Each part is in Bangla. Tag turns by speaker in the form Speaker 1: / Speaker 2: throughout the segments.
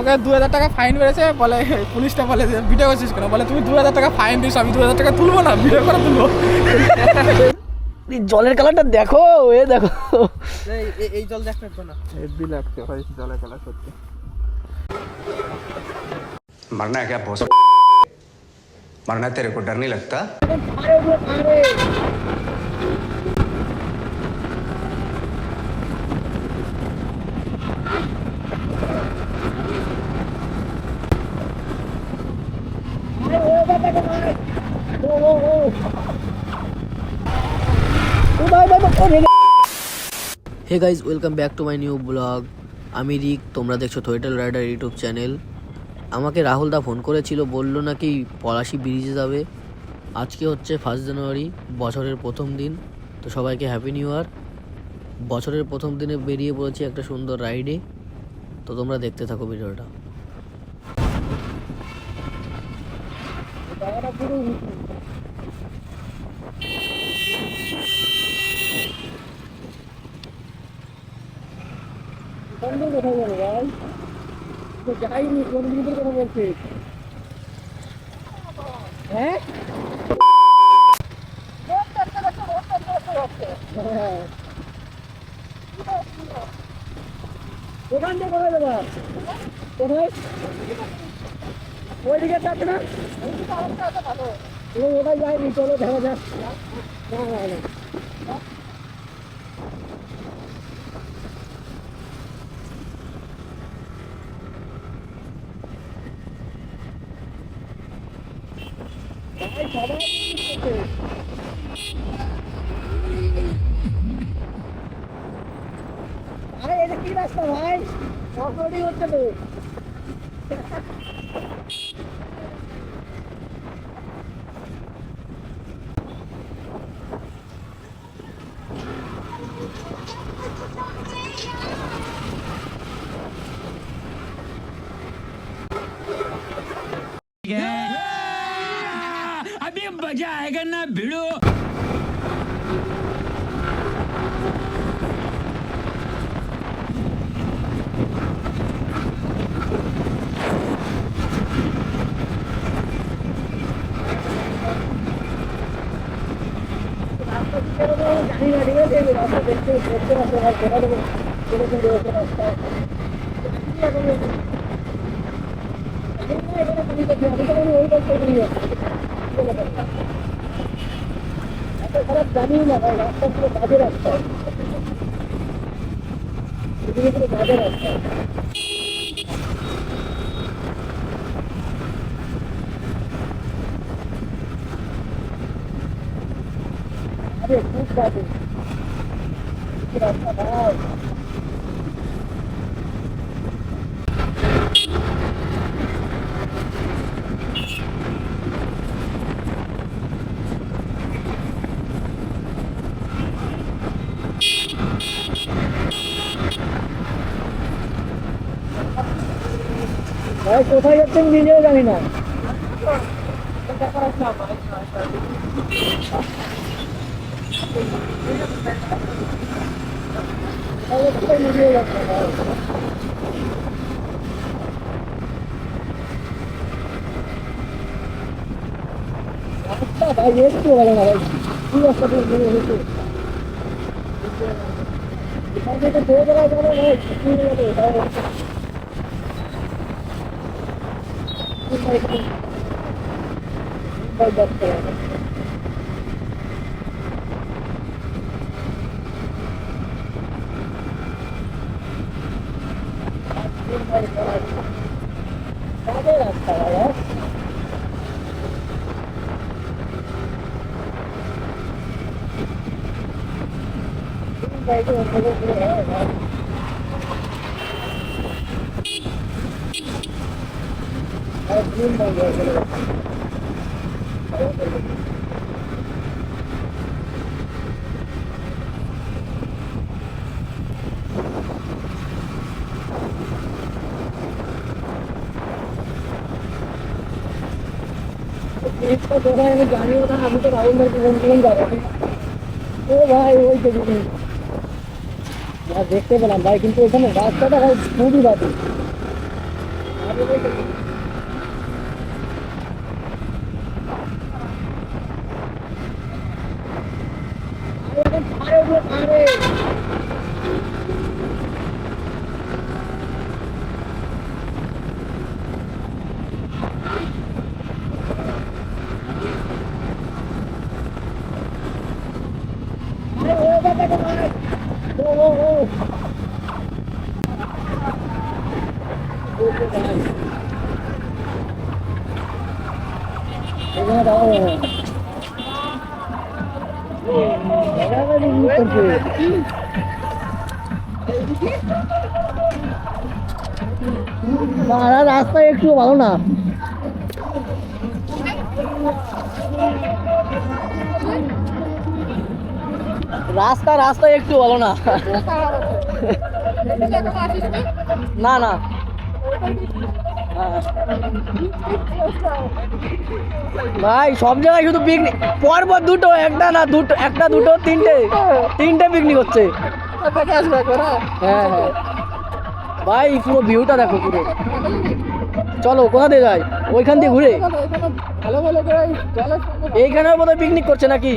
Speaker 1: ওকে 2000 টাকা ফাইন বেড়েছে, বলে পুলিশটা বলে যে ভিডিও করছিস কেন, বলে তুমি 2000 টাকা ফাইন দিস, আমি 2000 টাকা তুলবো না, ভিডিও করে তুলবো।
Speaker 2: জলের কালারটা দেখো, এ দেখো
Speaker 1: এই জল দেখতে না, হেভি লাগছে ভাই জলের কালার সত্যি।
Speaker 3: मरना है क्या भोसड़, मरना तेरे को डर नहीं लगता?
Speaker 2: Hey guys, welcome back to my new blog. আমি রিক, তোমরা দেখছো থয়েটাল রাইডার ইউটিউব চ্যানেল। আমাকে রাহুল দা ফোন করেছিল, বলল নাকি পলাশি ব্রিজে যাবে। আজকে হচ্ছে 1 জানুয়ারি, বছরের প্রথম দিন। তো সবাইকে হ্যাপি নিউ ইয়ার। বছরের প্রথম দিনে বেরিয়ে পড়েছি একটা সুন্দর রাইডে। তো তোমরা দেখতে থাকো ভিডিওটা।
Speaker 1: যাইনি কোন দিনের কথা বলছিস? হ্যাঁ ওখান থেকে কোথায় দেবা, কোথায় ওইদিকে যাচ্ছে না, ওটাই যায়নি, চলো দেখা যাক। না না না আরে এটা কি রাস্তা ভাই, অফরোডিং হচ্ছে তো।
Speaker 4: अभी मजा आएगा ना भिड़ो।
Speaker 1: জানি না, ঠিক আছে রাস্তা দেখতে দেখতে রাস্তা দেখা দেবো কিরকম রয়েছে রাস্তা। এত খারাপ জানি না ভাই, রাস্তা পুরো বাজে রাস্তা, পুরো বাজে রাস্তা। আরে খুব বাজে রাস্তা ভাই। ভাই কোথায় যাচ্ছে আমি নিজেও জানি না। রাস্তা ভাই একটু ভালো না ভাই, কি রাস্তা হয়েছে এখান থেকে দৌড়ে যাওয়া যাবে ভাই, ছুটি হয়ে যাবে ভাই যাচ্ছে। বাজে রাস্তা ভাই, আমি জানিও না, আমি তো রাহুল ভাইকে বলছিলাম যাবো। ও ভাই ওই তো দেখতে পেলাম ভাই, কিন্তু এখানে রাস্তাটা ভাই খুবই বাজে।
Speaker 2: রাস্তা একটু ভালো না। রাস্তা একটু ভালো না। না না ভাই, সব জায়গায় শুধু পিকনিক, পরপর দুটো, একটা দুটো তিনটে পিকনিক হচ্ছে। হ্যাঁ হ্যাঁ ভাই, পুরো ভিউটা দেখো পুরো। চলো কোথা দিয়ে যাই, ওইখান দিয়ে ঘুরে। এইখানেও বোধহয় পিকনিক করছে নাকি?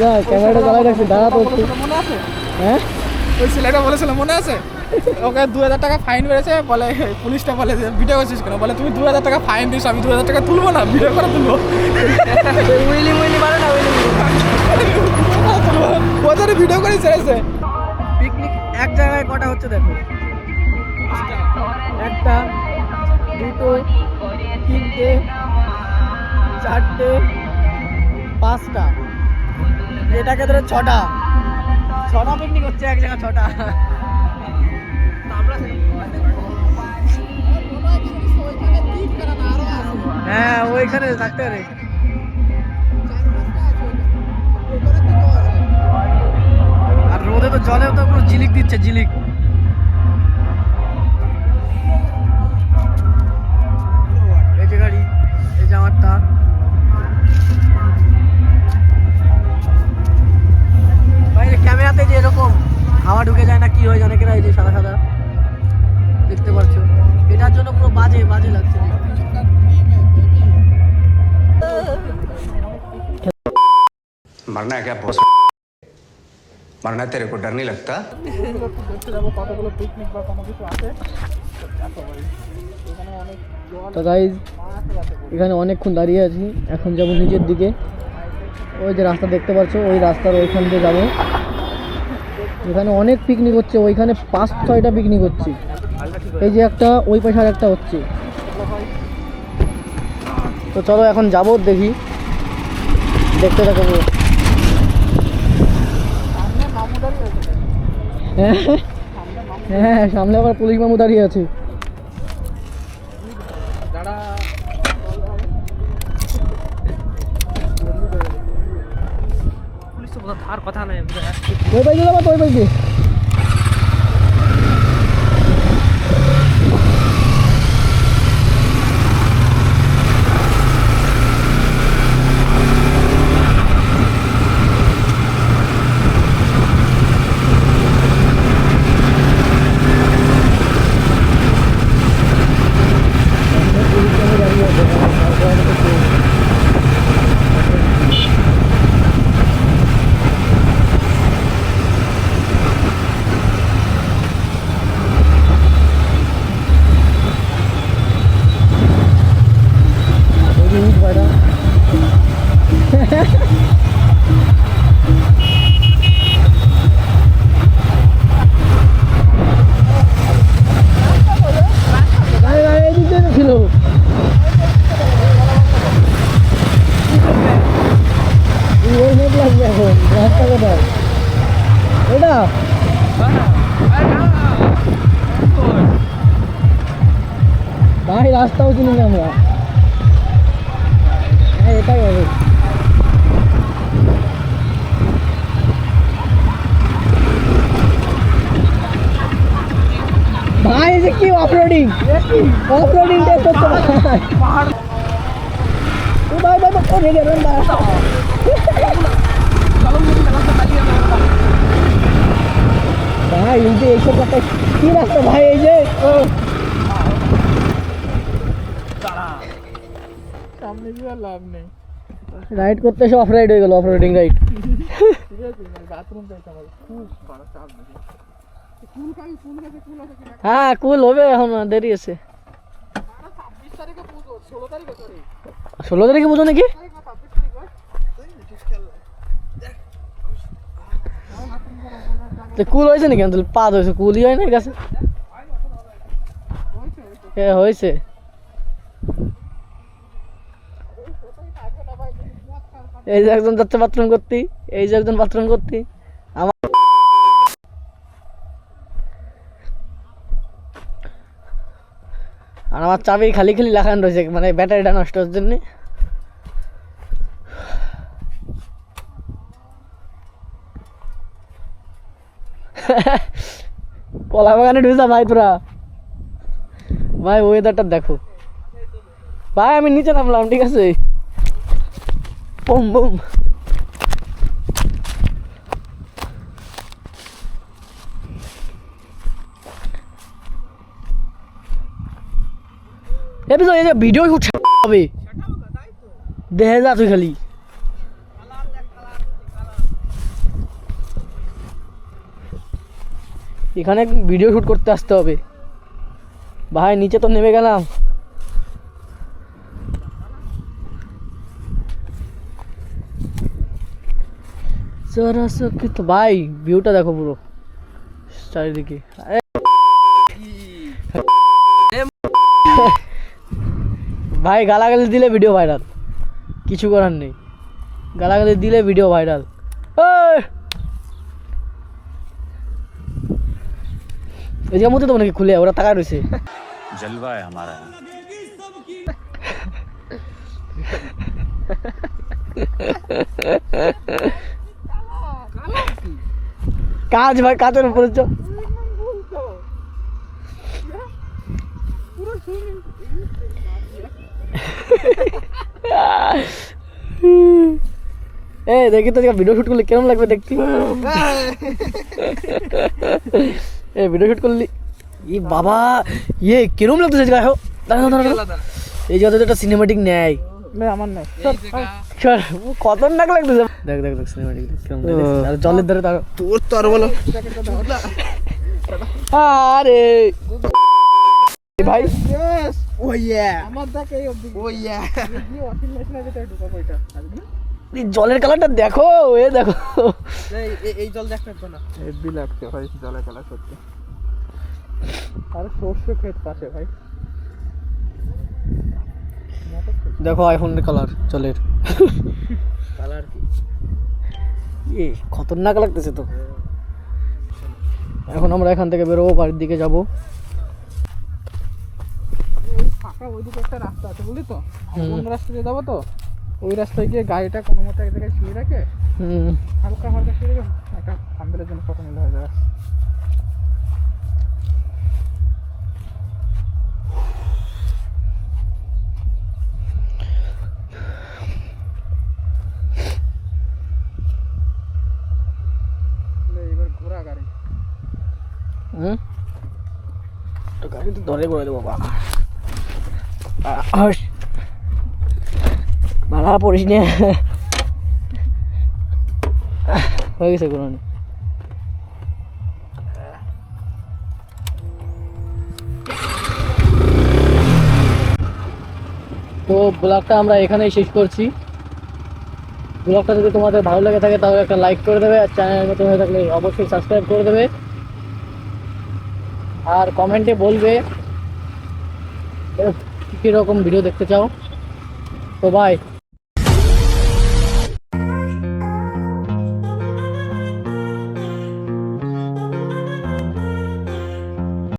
Speaker 2: হ্যাঁ ক্যামেরাটা চালাই রাখছি, দাঁড়া তো একটু। হ্যাঁ
Speaker 1: ওই ছেলেটা বলেছিল মনে আছে, ওকে 2000 টাকা ফাইন মেরেছে, বলে পুলিশটা বলে যে ভিডিও করছিস কেন, বলে তুমি 2000 টাকা ফাইন দিস, আমি 2000 টাকা তুলবো না, ভিডিও করে তুলবো।
Speaker 2: উইলি মানে না,
Speaker 1: ওদের ভিডিও করে ছেড়েছে।
Speaker 2: পিকনিক এক জায়গায় কটা হচ্ছে দেখো, একটা, দুটো, তিনটে, চারটে, পাঁচটা, এটাকে ধরে ছটা পিকনিক হচ্ছে এক জায়গায়, ছটা। হ্যাঁ ওইখানে থাকতে পারে। আর রোদে তো, জলে তো পুরো ঝিলিক দিচ্ছে, ঝিলিক। এই যে গাড়ি, এই যে আমারটা। ভাই ক্যামেরাতে যে এরকম হাওয়া ঢুকে যায় না, কি হয়ে জানে কিনা, এই যে সাদা সাদা দেখতে পাচ্ছ, এটার জন্য পুরো বাজে লাগছে।
Speaker 3: मरना है क्या बॉस? मरना है, तेरे को डर नहीं लगता?
Speaker 2: তো গাইজ, এখানে অনেকক্ষণ দাঁড়িয়ে আছি, এখন যাবো নিচের দিকে। ওই যে রাস্তা দেখতে পাচ্ছ, ওই রাস্তার ওইখান দিয়ে যাবো। এখানে অনেক পিকনিক হচ্ছে, ওইখানে 5-6টা পিকনিক হচ্ছে। এই যে একটা, ওই পাশে আর একটা হচ্ছে। তো চলো এখন যাবো, দেখি, দেখতে থাকো। হ্যাঁ সামনে আবার পুলিশ মামু দাঁড়িয়ে আছে। ওই পাইকে যাবো, তো ওই পাইকে। ভাই রাস্তাও চিনি না আমরা। হ্যাঁ এটাই হবে। ভাই যে কি অফরোডিং টেস্ট করতে ভাই। ভাই এই যে এইসব কথা কি রাস্তা ভাই এই যে
Speaker 1: সামনে গিয়ে আর লাভ নেই।
Speaker 2: রাইড করতে এসে অফ রাইড হয়ে গেল, অফ রাইডিং রাইড।
Speaker 1: ঠিক আছে বাথরুম যাইতে হবে, খুব বড় চাপ নেই। কুল খাই, কুল গেছে, কুল আছে কিনা?
Speaker 2: হ্যাঁ কুল হবে, এখন দেরি আছে।
Speaker 1: 26 তারিখে পুজো, 16 তারিখে সরি,
Speaker 2: 16 তারিখে পুজো নাকি?
Speaker 1: 26 তারিখ হয়।
Speaker 2: তো কুল হয়েছে নাকি? তাহলে পাদ হয়েছে, কুলই হয় না গেছে। হ্যাঁ হয়েছে। এই যে একজন যাচ্ছে বাথরুম করতে, এই যে একজন বাথরুম করতে। আমার আর আমার চাবি খালি খালি লাগানো রয়েছে, মানে ব্যাটারিটা নষ্ট হওয়ার জন্য। কলা বাগানে ঢুকছা ভাই তোরা? ভাই ওয়েদারটা দেখো ভাই, আমি নিচে নামলাম, ঠিক আছে? Boom boom. এই যে ভিডিও শুট হবে, দেখে যা তুই খালি। এখানে ভিডিও শুট করতে আসতে হবে ভাই, নিচে তো নেমে গেলাম। তো ভাই ভিউটা দেখো পুরো চারিদিকে। ভাই গালাগালি দিলে ভিডিও ভাইরাল, কিছু করার নেই। গালাগালি দিলে ভিডিও ভাইরাল। এদিকে মধ্যে তো নাকি খুলে ওরা টাকা রয়েছে।
Speaker 4: जलवा है हमारा।
Speaker 2: কাজ ভাই, কাজের উপরে চো। এ দেখি তো ভিডিও শুট করলে কেমন লাগবে দেখতে। এ ভিডিও শুট করলি ই বাবা, ইয়ে কিরম লাগতেছে? দেখো এই যে একটা সিনেমাটিক নেয়,
Speaker 1: আমার নাই
Speaker 2: খতরনাক লাগতেছে। দেখ দেখ দেখ সিনেমাটিক কিরম লাগতেছে। আর জলের ধারে তার
Speaker 1: তোর তো আর বলো
Speaker 2: আরে ভাই
Speaker 1: ও ইয়া, আমার দেখে এই অবধি ও ইয়া, কি ওয়াশিং মেশিনের ভিতরে ঢুকাবো এটা।
Speaker 2: এই জলের কালারটা দেখো, এ দেখো।
Speaker 1: এই জল দেখতে না, হেভি লাগছে ভাই জলের কালার সত্যি। আর সর্ষে ক্ষেত পাশে ভাই,
Speaker 2: দেখো আইফোনের কালার জলের
Speaker 1: কালার কি
Speaker 2: এ খতরনাক লাগতেছে তো। এখন আমরা এখান থেকে বেরোবো, বাড়ির দিকে যাব।
Speaker 1: ওই ফাঁকা ওইদিকে একটা রাস্তা আছে বুঝলি তো, কোন রাস্তা দিয়ে যাবো তো, ওই রাস্তায় গিয়ে গাড়িটা কোনো মতো এক জায়গায় শুয়ে রাখে, হালকা হালকা শুয়ে রেখে একটা থাম্বেলের জন্য ফটো নিলে হয়ে যাবে। এবার ঘোরা গাড়ি,
Speaker 2: তো গাড়ি তো ধরে করে দেবো বাবা। ভাড়া পড়িস নে, হয়ে গেছে কোনো। তো ব্লগটা আমরা এখানেই শেষ করছি। ব্লগটা যদি তোমাদের ভালো লেগে থাকে তাহলে একটা লাইক করে দেবে, আর চ্যানেল নতুন হয়ে থাকলে অবশ্যই সাবস্ক্রাইব করে দেবে, আর কমেন্টে বলবে কীরকম ভিডিও দেখতে চাও। তো বাই।